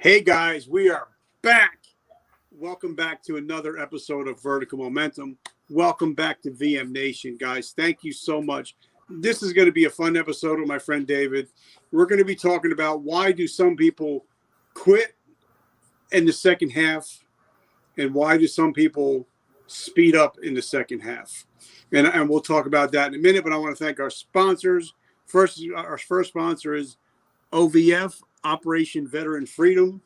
Hey guys, we are back. Welcome back to another episode of Vertical Momentum. Welcome back to VM Nation, guys. Thank you so much. This is going to be a fun episode with my friend David. We're going to be talking about why do some people quit in the second half and why do some people speed up in the second half. And we'll talk about that in a minute, but I want to thank our sponsors. Our first sponsor is OVF, Operation Veteran Freedom.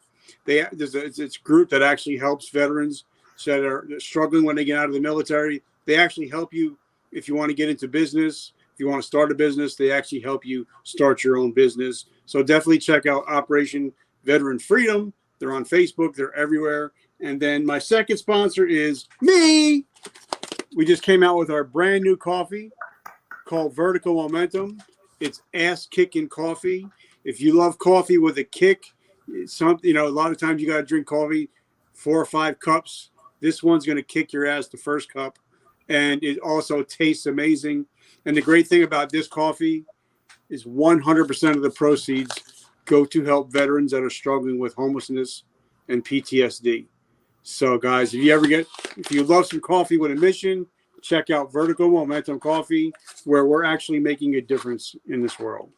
It's a group that actually helps veterans that are struggling when they get out of the military. They actually help you if you want to get into business. If you want to start a business, they actually help you start your own business. So definitely check out Operation Veteran Freedom. They're on Facebook. They're everywhere. And then my second sponsor is me. We just came out with our brand new coffee called Vertical Momentum. It's ass-kicking coffee. If you love coffee with a kick, a lot of times you got to drink coffee 4 or 5 cups. This one's going to kick your ass the first cup. And it also tastes amazing. And the great thing about this coffee is 100% of the proceeds go to help veterans that are struggling with homelessness and PTSD. So, guys, if you love some coffee with a mission, check out Vertical Momentum Coffee, where we're actually making a difference in this world.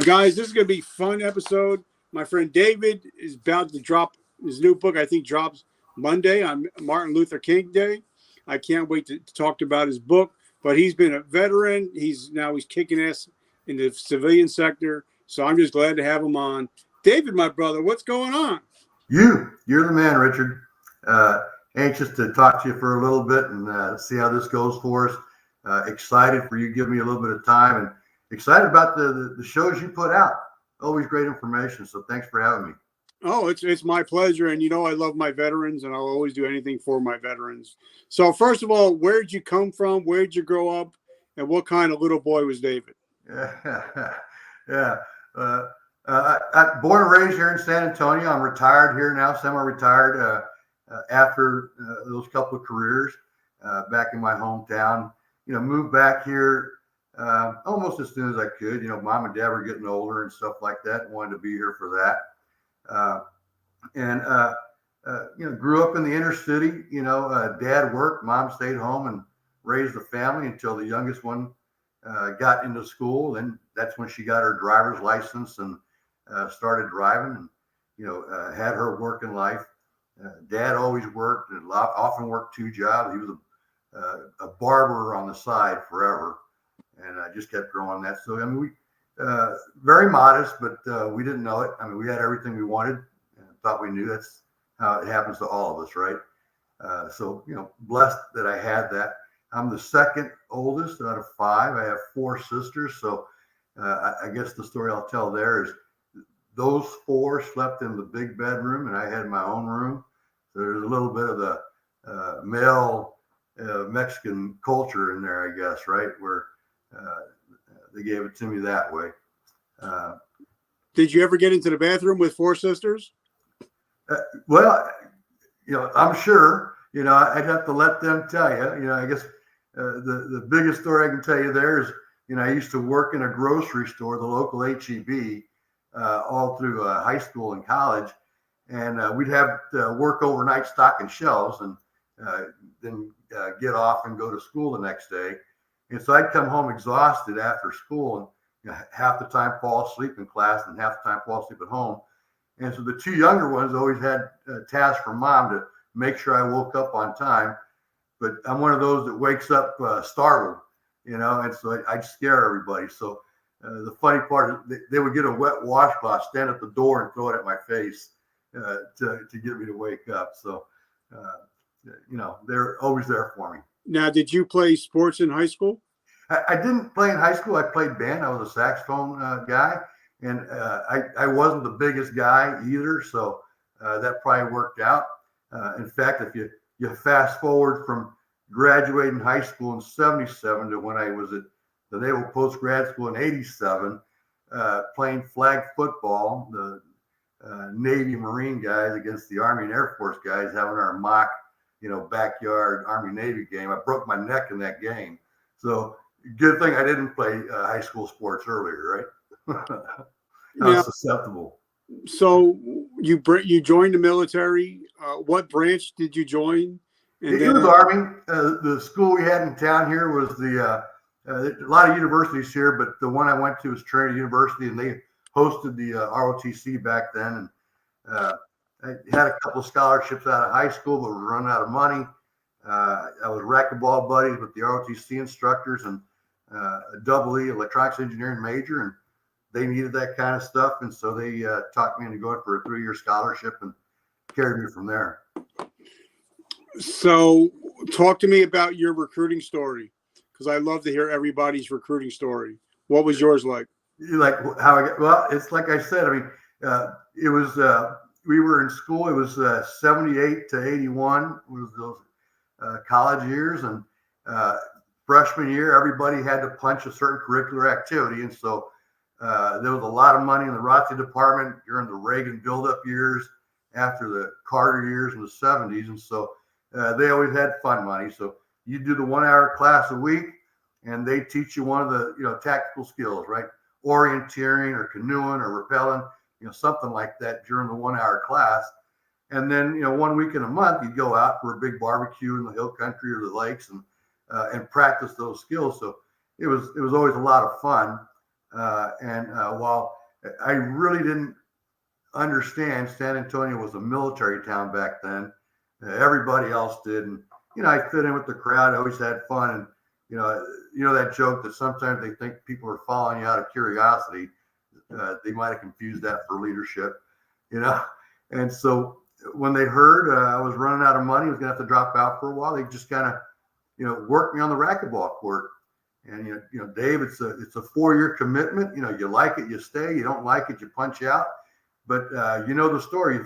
Guys, this is going to be a fun episode. My friend David is about to drop his new book. I think drops Monday on Martin Luther King Day. I can't wait to talk about his book. But he's been a veteran. He's kicking ass in the civilian sector. So I'm just glad to have him on. David, my brother, what's going on? You're the man, Richard. Anxious to talk to you for a little bit and see how this goes for us. Excited for you to give me a little bit of time and excited about the shows you put out. Always great information. So thanks for having me. Oh, it's my pleasure. And, I love my veterans and I'll always do anything for my veterans. So first of all, where'd you come from? Where'd you grow up? And what kind of little boy was David? Yeah. I'm born and raised here in San Antonio. I'm retired here now, semi-retired after those couple of careers back in my hometown. Moved back here almost as soon as I could. Mom and dad were getting older and stuff like that. Wanted to be here for that. Grew up in the inner city. Dad worked, mom stayed home and raised the family until the youngest one got into school. And that's when she got her driver's license and started driving and, had her working life. Dad always worked and often worked 2 jobs. He was a barber on the side forever. And I just kept growing that. So, we very modest, but we didn't know it. We had everything we wanted and thought we knew. That's how it happens to all of us, right? So, blessed that I had that. I'm the second oldest out of 5. I have 4 sisters. So I guess the story I'll tell there is those 4 slept in the big bedroom and I had my own room. So there's a little bit of the male Mexican culture in there, I guess, right? Where they gave it to me that way. Did you ever get into the bathroom with 4 sisters? Well, I'm sure, I'd have to let them tell you, I guess the biggest story I can tell you there is, I used to work in a grocery store, the local HEB, all through high school and college. And we'd have to work overnight stocking shelves and then get off and go to school the next day. And so I'd come home exhausted after school and half the time fall asleep in class and half the time fall asleep at home. And so the 2 younger ones always had tasks from mom to make sure I woke up on time. But I'm one of those that wakes up startled, and so I'd scare everybody. So the funny part is they would get a wet washcloth, stand at the door and throw it at my face to get me to wake up. So, they're always there for me. Now, did you play sports in high school? I didn't play in high school. I played band. I was a saxophone guy, and I wasn't the biggest guy either. So that probably worked out. In fact, if you fast forward from graduating high school in '77 to when I was at the Naval Postgrad School in '87, playing flag football, the Navy Marine guys against the Army and Air Force guys, having our mock, backyard Army Navy game. I broke my neck in that game. So good thing I didn't play high school sports earlier, right? I was susceptible. So you joined the military. What branch did you join? And It then was Army. The school we had in town here was a lot of universities here, but the one I went to was Trinity University, and they hosted the ROTC back then. And I had a couple of scholarships out of high school, but was running out of money. I was racquetball buddies with the ROTC instructors and a double E electronics engineering major, and they needed that kind of stuff. And so they talked me into going for a 3-year scholarship and carried me from there. so talk to me about your recruiting story, because I love to hear everybody's recruiting story. What was yours like? Like how I got, well, it's like I said, I mean, it was, we were in school, it was 78 to 81 was those college years. And freshman year, everybody had to punch a certain curricular activity. And so there was a lot of money in the ROTC department during the Reagan buildup years after the Carter years in the 70s. And so they always had fun money. So you do the 1-hour class a week, and they teach you one of the tactical skills, right? Orienteering or canoeing or rappelling, something like that during the 1-hour class. And then 1 week in a month, you go out for a big barbecue in the hill country or the lakes and practice those skills. So it was always a lot of fun. While I really didn't understand San Antonio was a military town back then, everybody else did. And, I fit in with the crowd. I always had fun. And, that joke that sometimes they think people are following you out of curiosity. They might have confused that for leadership, And so when they heard I was running out of money, was going to have to drop out for a while, they just kind of, worked me on the racquetball court. And, Dave, it's a 4-year commitment. You like it, you stay. You don't like it, you punch out. But the story.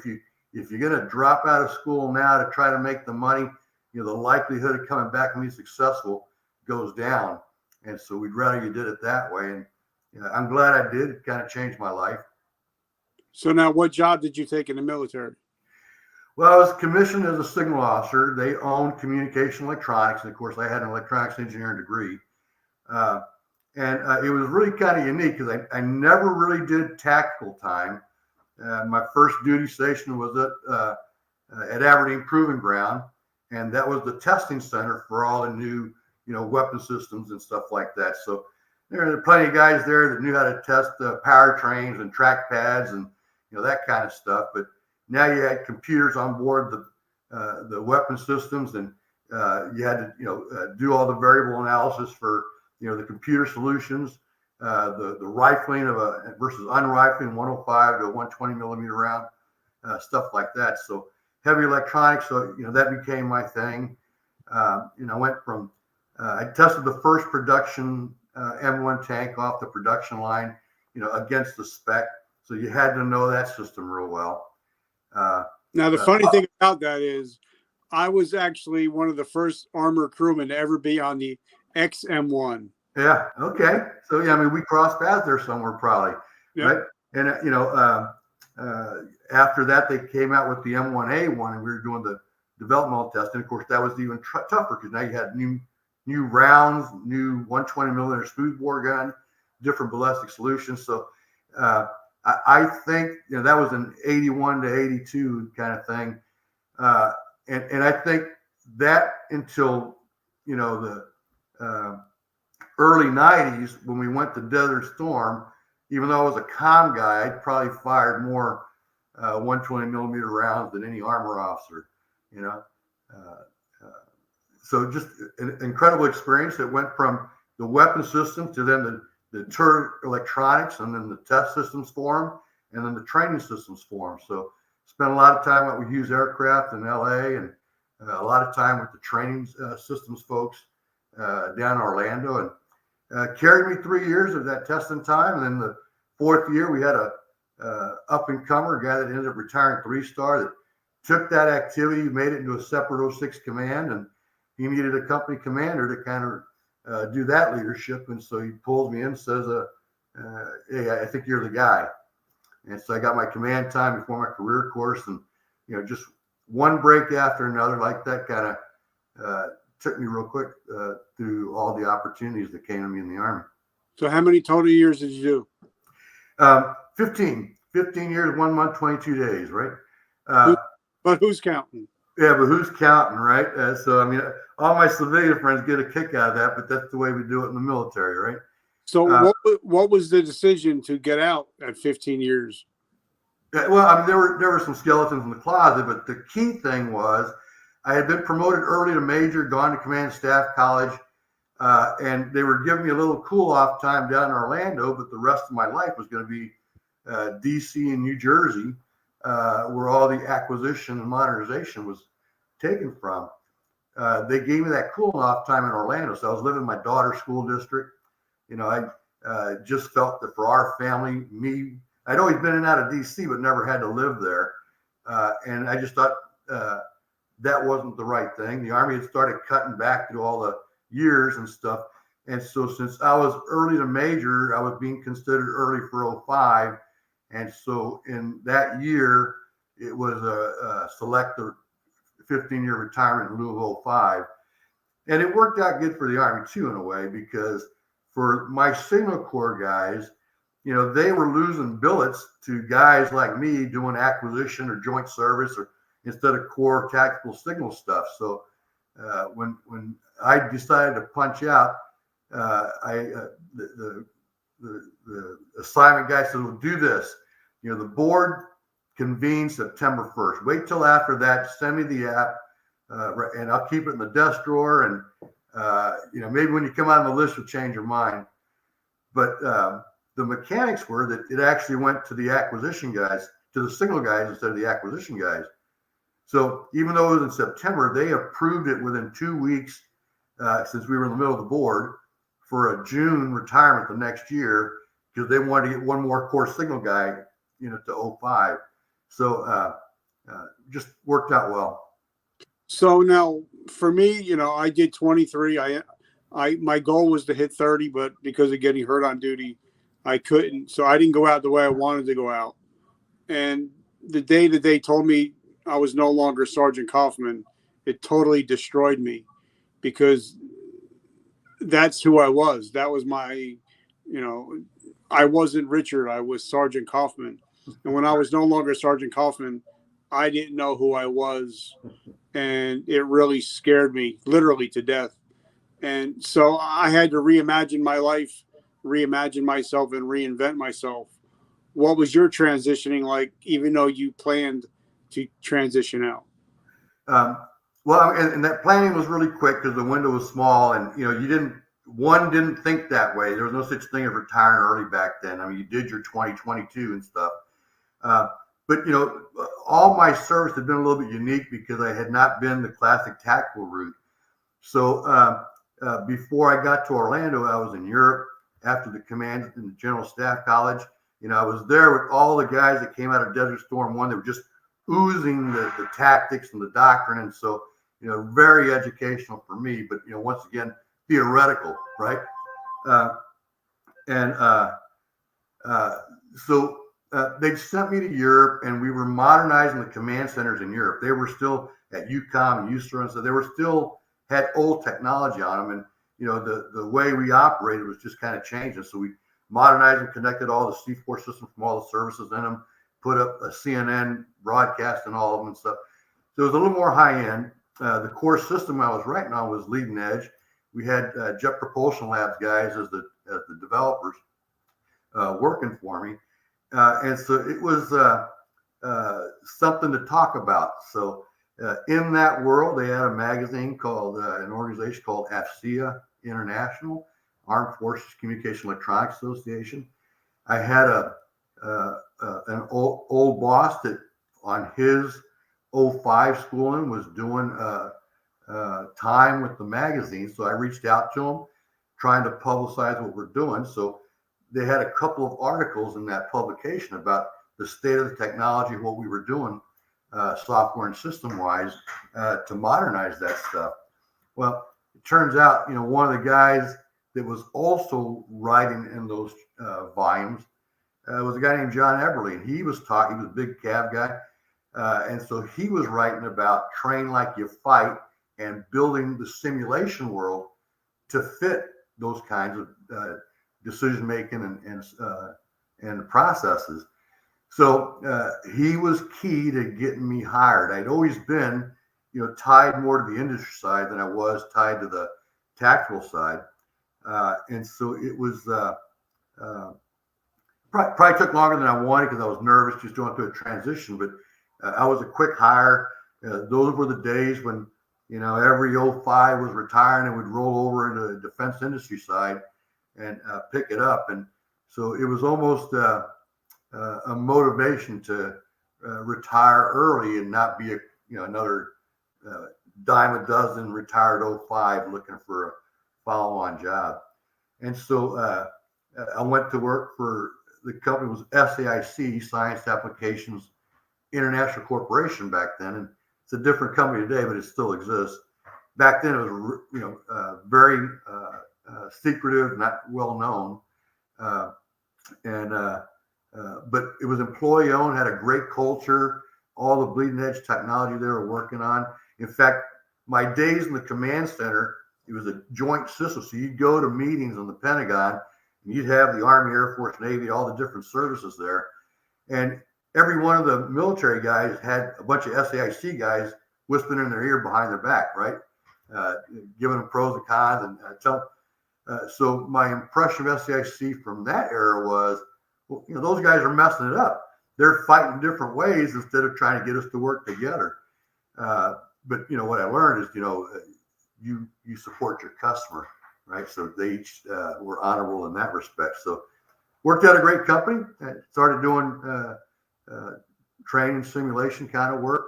If you're going to drop out of school now to try to make the money, the likelihood of coming back and being successful goes down. And so we'd rather you did it that way. And I'm glad I did. It kind of changed my life. So now, what job did you take in the military? Well, I was commissioned as a signal officer. They owned communication electronics. And of course, I had an electronics engineering degree. It was really kind of unique because I never really did tactical time. My first duty station was at Aberdeen Proving Ground, and that was the testing center for all the new, weapon systems and stuff like that. So there were plenty of guys there that knew how to test powertrains and track pads and that kind of stuff. But now you had computers on board the weapon systems, and you had to do all the variable analysis for the computer solutions, the rifling of versus unrifling 105 to a 120 millimeter round, stuff like that. So heavy electronics, so that became my thing. I went from I tested the first production M1 tank off the production line, against the spec. So you had to know that system real well. Now, the funny thing about that is I was actually one of the first armor crewmen to ever be on the XM1. Yeah. Okay. So, yeah, I mean, we crossed paths there somewhere probably. Yep. Right. And, after that, they came out with the M1A1, and we were doing the developmental testing. Of course, that was even tougher because now you had new rounds, new 120 millimeter smoothbore gun, different ballistic solutions. So I think, that was an 81 to 82 kind of thing. And I think that until, the early 90s, when we went to Desert Storm, even though I was a comm guy, I probably fired more 120 millimeter rounds than any armor officer, so just an incredible experience. It went from the weapon system to then the turret electronics, and then the test systems for them, and then the training systems for them. So spent a lot of time at Hughes Aircraft in LA, and a lot of time with the training systems folks down in Orlando, and carried me 3 years of that testing time. And then the 4th year, we had a up and comer guy that ended up retiring 3-star that took that activity, made it into a separate 06 command, and he needed a company commander to kind of do that leadership. And so he pulls me in and says, hey, I think you're the guy. And so I got my command time before my career course, and just one break after another like that kind of took me real quick through all the opportunities that came to me in the Army. So how many total years did you do? 15 15 years, 1 month, 22 days, right? But who's counting? Yeah, but who's counting, right? So, I mean, all my civilian friends get a kick out of that, but that's the way we do it in the military, right? So what was the decision to get out at 15 years? Well, I mean, there were some skeletons in the closet, but the key thing was I had been promoted early to major, gone to command staff college, and they were giving me a little cool off time down in Orlando, but the rest of my life was going to be DC and New Jersey, where all the acquisition and modernization was taken from. They gave me that cooling off time in Orlando, so I was living in my daughter's school district. You know, I just felt that for our family, I'd always been in and out of DC, but never had to live there. And I just thought that wasn't the right thing. The Army had started cutting back through all the years and stuff. And so since I was early to major, I was being considered early for 05. And so in that year, it was a selective 15-year retirement in lieu of 05. And it worked out good for the Army too, in a way, because for my Signal Corps guys, you know, they were losing billets to guys like me doing acquisition or joint service, or instead of core tactical signal stuff. So when I decided to punch out, the assignment guy said, "Well, do this. You know, the board convenes September 1st. Wait till after that. Send me the app, and I'll keep it in the desk drawer. And you know, maybe when you come out on the list, you'll change your mind." But the mechanics were that it actually went to the acquisition guys, to the signal guys instead of the acquisition guys. So even though it was in September, they approved it within 2 weeks, since we were in the middle of the board, for a June retirement the next year, because they wanted to get one more core signal guy, you know, to 05. So just worked out well. So now for me, you know, I did 23. My goal was to hit 30, but because of getting hurt on duty, I couldn't. So I didn't go out the way I wanted to go out. And the day that they told me I was no longer Sergeant Kaufman, it totally destroyed me, because that's who I was. That was my, you know, I wasn't Richard. I was Sergeant Kaufman. And when I was no longer Sergeant Kaufman, I didn't know who I was. And it really scared me literally to death. And so I had to reimagine my life, reimagine myself, and reinvent myself. What was your transitioning like, even though you planned to transition out? Well, and that planning was really quick because the window was small, and you know, didn't think that way. There was no such thing as retiring early back then. I mean, you did your 2022 and stuff. But you know, all my service had been a little bit unique because I had not been the classic tactical route. So before I got to Orlando, I was in Europe after the command in the General Staff College. You know, I was there with all the guys that came out of Desert Storm 1. They were just oozing the tactics and the doctrine. And so, you know, very educational for me, but, you know, once again, theoretical, right? So they sent me to Europe, and we were modernizing the command centers in Europe. They were still at UCOM and USTRA, so they were still had old technology on them. And, you know, the way we operated was just kind of changing. So we modernized and connected all the C4 systems from all the services in them, put up a CNN broadcast and all of them and stuff. So it was a little more high end. The core system I was writing on was leading edge. We had Jet Propulsion Labs guys as the developers working for me. And so it was something to talk about. So in that world, they had a magazine called, an organization called AFCEA International, Armed Forces Communication Electronics Association. I had an old boss that on his 05 schooling was doing time with the magazine. So I reached out to him trying to publicize what we're doing. So they had a couple of articles in that publication about the state of the technology, what we were doing software and system wise to modernize that stuff. Well, it turns out, you know, one of the guys that was also writing in those volumes was a guy named John Eberly, and he was a big cab guy. And so he was writing about train like you fight and building the simulation world to fit those kinds of decision making and processes. So he was key to getting me hired. I'd always been, tied more to the industry side than I was tied to the tactical side. And so it was probably took longer than I wanted because I was nervous just going through a transition. But I was a quick hire. Those were the days when, every '05 was retiring and would roll over into the defense industry side and pick it up. And so it was almost a motivation to retire early and not be another dime a dozen retired '05 looking for a follow-on job. And so I went to work for the company was SAIC, Science Applications International Corporation back then, and it's a different company today, but it still exists. Back then, it was very secretive, not well known, but it was employee owned, had a great culture, all the bleeding edge technology they were working on. In fact, my days in the command center, it was a joint system. So you'd go to meetings on the Pentagon, and you'd have the Army, Air Force, Navy, all the different services there. And every one of the military guys had a bunch of SAIC guys whispering in their ear behind their back, right? Giving them pros and cons and so my impression of SAIC from that era was, well, those guys are messing it up. They're fighting different ways instead of trying to get us to work together. But what I learned is, you support your customer, right? So they each were honorable in that respect. So worked at a great company. Started doing training simulation kind of work,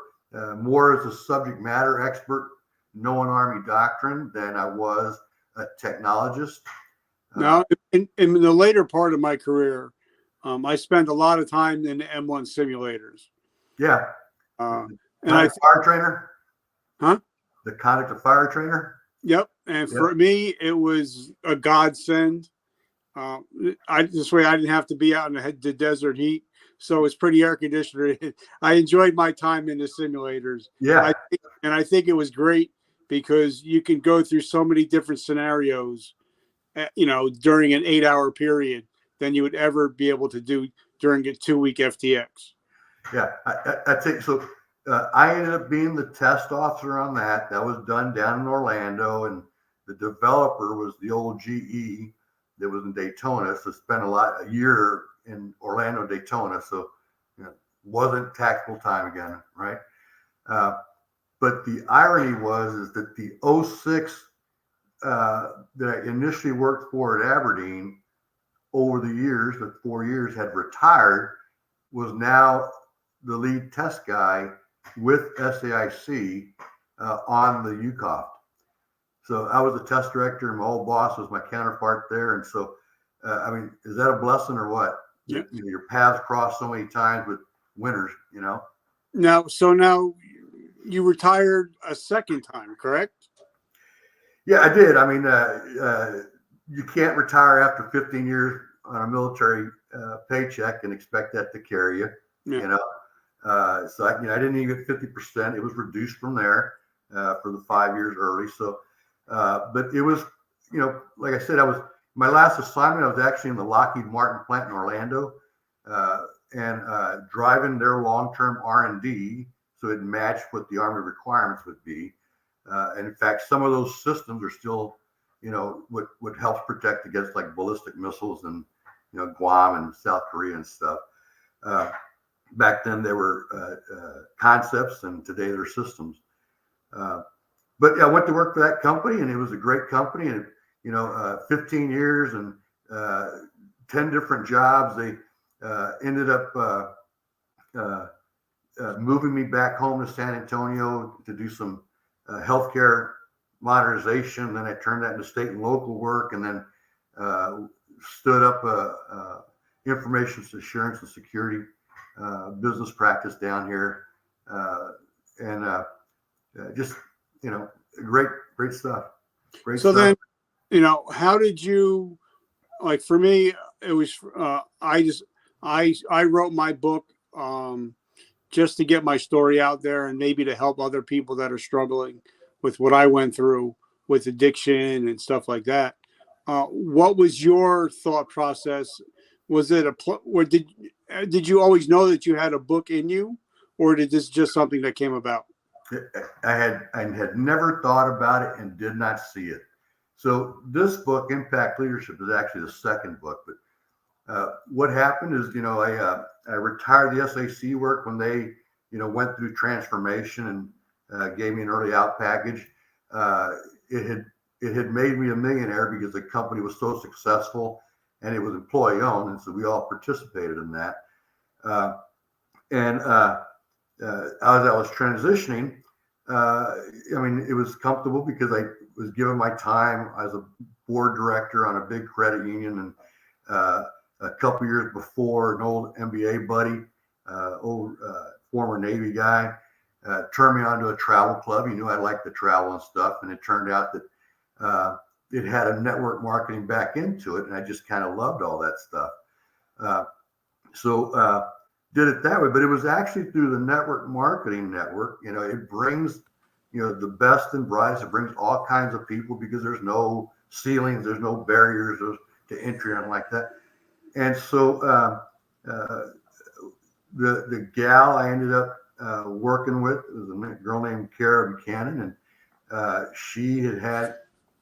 more as a subject matter expert, knowing Army doctrine than I was a technologist. Now, in the later part of my career, I spent a lot of time in the M1 simulators. Yeah. And fire trainer? Huh? The conduct of fire trainer? Yep. And for me, it was a godsend. This way I didn't have to be out in the desert heat. So it's pretty air conditioned. I enjoyed my time in the simulators. Yeah. I think it was great because you can go through so many different scenarios, during an 8-hour period than you would ever be able to do during a 2-week FTX. Yeah. I think so. I ended up being the test officer on that. That was done down in Orlando, and the developer was the old GE that was in Daytona. So spent a year in Orlando, Daytona. So wasn't tactical time again, right? But the irony is that the '06 that I initially worked for at Aberdeen, over the years, the 4 years, had retired, was now the lead test guy with SAIC on the UCOF. So I was a test director, and my old boss was my counterpart there. And so, is that a blessing or what? Yeah. Your paths cross so many times with winners, Now you retired a second time, correct? Yeah, I did. You can't retire after 15 years on a military paycheck and expect that to carry you, So I didn't even get 50%. It was reduced from there for the 5 years early. So, but it was, like I said, my last assignment. I was actually in the Lockheed Martin plant in Orlando, and driving their long-term R&D so it matched what the Army requirements would be. And in fact, some of those systems are still, what helps protect against like ballistic missiles and Guam and South Korea and stuff. Back then they were concepts, and today they're systems. But I went to work for that company, and it was a great company. And 15 years and 10 different jobs. They ended up moving me back home to San Antonio to do some healthcare modernization. Then I turned that into state and local work, and then stood up information assurance and security business practice down here, and just great stuff. Great so stuff. Then, how did you, like, for me, it was I wrote my book just to get my story out there and maybe to help other people that are struggling with what I went through with addiction and stuff like that. What was your thought process? Was it did you always know that you had a book in you, or did this just something that came about? I had never thought about it and did not see it. So this book, Impact Leadership, is actually the second book. But what happened is, I retired the SAC work when they, went through transformation and gave me an early out package. It had made me a millionaire because the company was so successful and it was employee owned, and so we all participated in that. And as I was transitioning, it was comfortable because I was given my time as a board director on a big credit union, and a couple years before, an old MBA buddy, former Navy guy, turned me on to a travel club. He knew I liked to travel and stuff, and it turned out that it had a network marketing back into it, and I just kind of loved all that stuff. So did it that way, but it was actually through the network marketing network. It brings, the best and brightest. It brings all kinds of people because there's no ceilings, there's no barriers to entry and like that. And so the gal I ended up working with was a girl named Kara Buchanan, and she had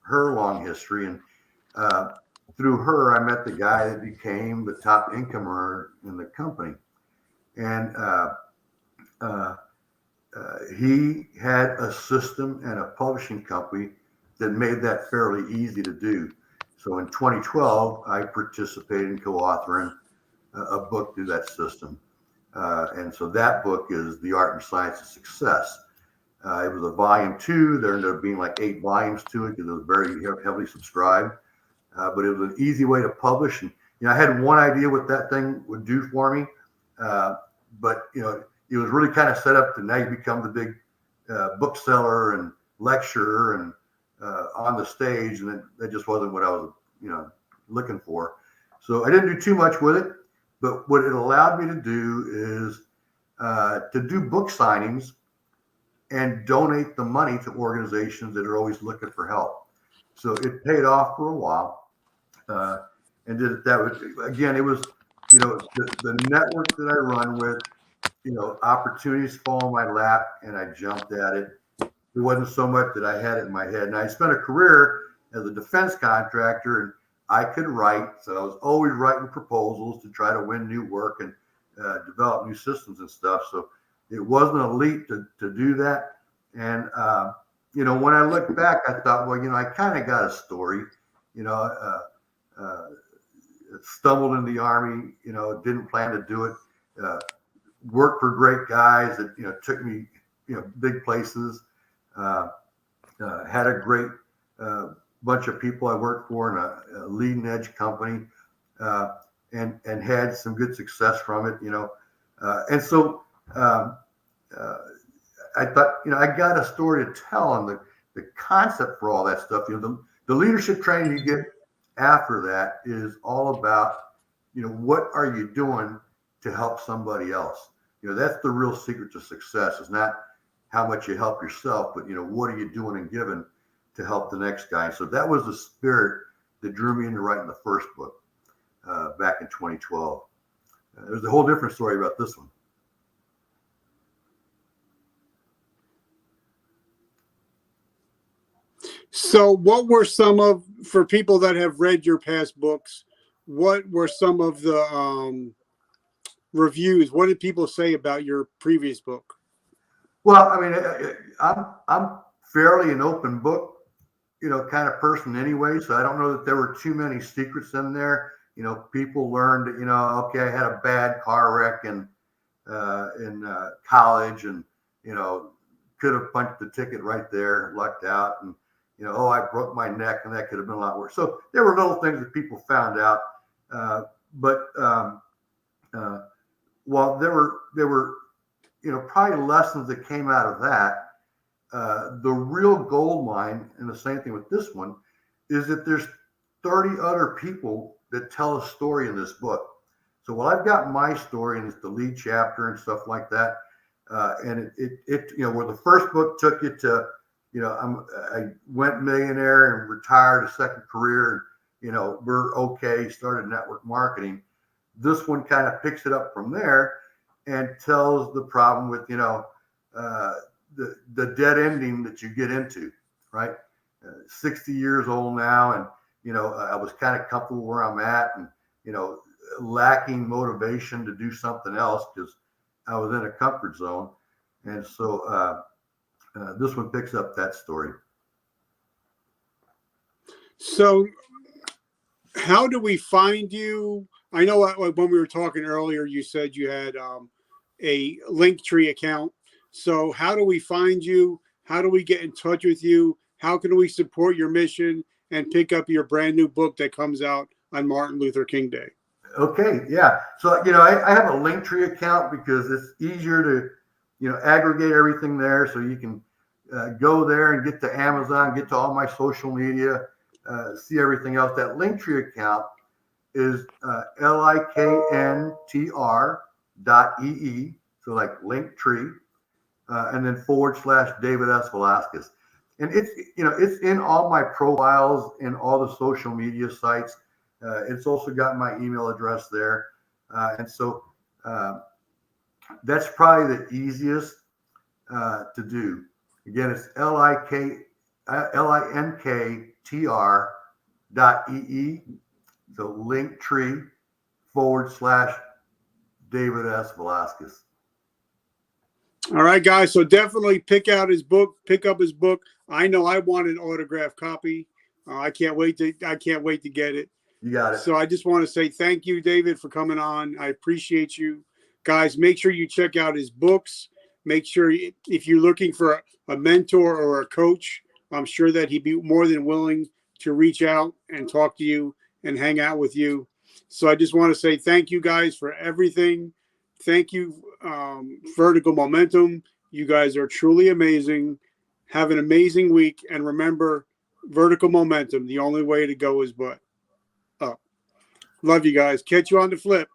her long history, and through her, I met the guy that became the top income earner in the company. And he had a system and a publishing company that made that fairly easy to do. So in 2012, I participated in co-authoring a book through that system. And so that book is The Art and Science of Success. It was a volume 2. There ended up being like 8 volumes to it because it was very heavily subscribed. But it was an easy way to publish. And, I had one idea what that thing would do for me. But, it was really kind of set up to now you become the big bookseller and lecturer and on the stage. And that just wasn't what I was, looking for. So I didn't do too much with it. But what it allowed me to do is to do book signings and donate the money to organizations that are always looking for help. So it paid off for a while, and did it that way. Again, it was, the network that I run with, opportunities fall in my lap and I jumped at it. It wasn't so much that I had it in my head. And I spent a career as a defense contractor, and I could write. So I was always writing proposals to try to win new work and develop new systems and stuff. So it wasn't a leap to do that. And, when I look back, I thought, well, I kind of got a story, stumbled in the Army, didn't plan to do it, worked for great guys that, took me, big places, had a great bunch of people I worked for in a leading edge company, and had some good success from it, and so I thought, I got a story to tell, and the concept for all that stuff, the leadership training you get after that is all about, what are you doing to help somebody else? That's the real secret to success, is not how much you help yourself, but, what are you doing and giving to help the next guy? So that was the spirit that drew me into writing the first book back in 2012. There's a whole different story about this one. So what were for people that have read your past books, what were some of the reviews? What did people say about your previous book? Well, I'm fairly an open book, kind of person anyway. So I don't know that there were too many secrets in there. People learned, okay, I had a bad car wreck in college, and, could have punched the ticket right there, lucked out, and, I broke my neck, and that could have been a lot worse. So there were little things that people found out. But while there were, probably lessons that came out of that, the real gold mine, and the same thing with this one, is that there's 30 other people that tell a story in this book. So while I've got my story, and it's the lead chapter and stuff like that, and it where the first book took you to, I went millionaire and retired, a second career, and, we're okay, started network marketing. this one kind of picks it up from there and tells the problem with, the dead ending that you get into, right? 60 years old now. And, I was kind of comfortable where I'm at and, lacking motivation to do something else because I was in a comfort zone. And so this one picks up that story. So how do we find you? I know when we were talking earlier, you said you had a Linktree account. So how do we find you? How do we get in touch with you? How can we support your mission and pick up your brand new book that comes out on Martin Luther King Day? Okay, yeah. So, I have a Linktree account because it's easier to, aggregate everything there. So you can go there and get to Amazon, get to all my social media, see everything else. That Linktree account is liktr.ee. So like Linktree, and then / David S. Velasquez. And it's in all my profiles in all the social media sites. It's also got my email address there. And so that's probably the easiest to do. Again, it's linktr.ee. So Linktree / David S. Velasquez. All right, guys. So definitely pick up his book. I know I want an autographed copy. I can't wait to get it. You got it. So I just want to say thank you, David, for coming on. I appreciate you. Guys, make sure you check out his books. Make sure if you're looking for a mentor or a coach, I'm sure that he'd be more than willing to reach out and talk to you and hang out with you. So I just want to say thank you guys for everything. Thank you, Vertical Momentum. You guys are truly amazing. Have an amazing week. And remember, vertical momentum, the only way to go is but up. Love you guys. Catch you on the flip.